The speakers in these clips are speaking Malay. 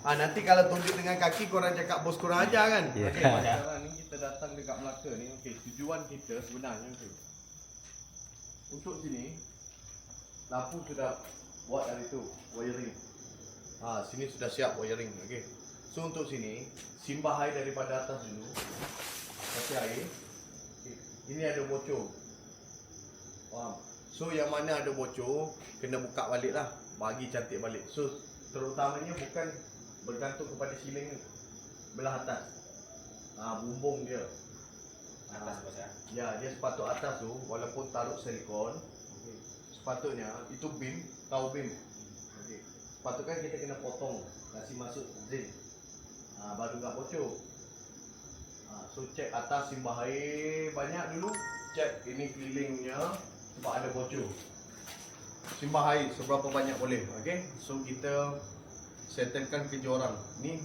Nanti kalau tunjuk dengan kaki korang cakap bos kurang ajar kan? Ya. Okey, sekarang ni kita datang dekat Melaka ni. Okey, tujuan kita sebenarnya untuk sini lampu sudah buat dari tu, wiring. Sini sudah siap wiring, okey. So untuk sini simbah air daripada atas dulu. Kasih air. Okay. Ini ada bocor. Faham? So yang mana ada bocor kena buka balik lah, bagi cantik balik. So terutamanya bukan bergantung kepada siling ni, belah atas. Bumbung dia. Atas bos ya. Ya, dia sepatut atas tu walaupun taruh silikon, okay, sepatutnya itu beam, tahu beam. Okey. Sepatutnya kita kena potong, kasih masuk zinc. Baru tak bocor. So cek atas simbah air banyak dulu, cek ini kelilingnya sebab ada bocor. Simbah air seberapa banyak boleh, okey. So kita settlekan kerja orang. Ni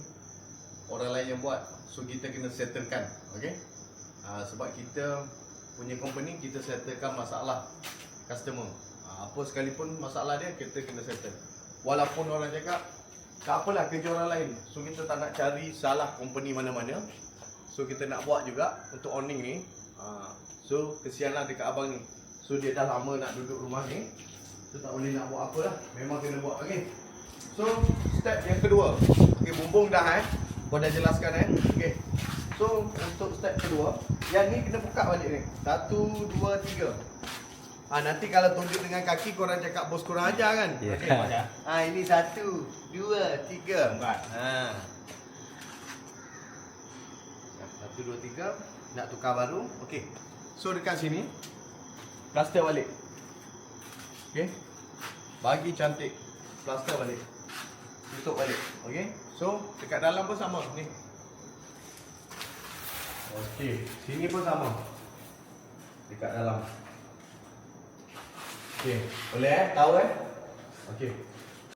orang lain yang buat. So kita kena settlekan, okey. Sebab kita punya company, kita settlekan masalah customer. Apa sekalipun masalah dia kita kena settle. Walaupun orang cakap tak apalah kerja orang lain. So kita tak nak cari salah company mana-mana. So kita nak buat juga untuk awning ni. So kesianlah dekat abang ni. So dia dah lama nak duduk rumah ni. So tak boleh nak buat apa lah. Memang kena buat, okey. So step yang kedua. Okey, bumbung dah Kau dah jelaskan okey. So untuk step kedua, yang ni kena buka balik ni. 1, 2, 3. Nanti kalau tunjuk dengan kaki korang cakap bos kurang ajar kan? Ya. Okey, bos ya. Ini 1, 2, 3. Bukan. 1, 2, 3. Nak tukar baru. Okey. So dekat sini plaster balik. Okey. Bagi cantik. Plaster balik. Tutup balik. Okey. So dekat dalam pun sama ni. Okey, sini pun sama. Dekat dalam. Okey, boleh tahu Okey.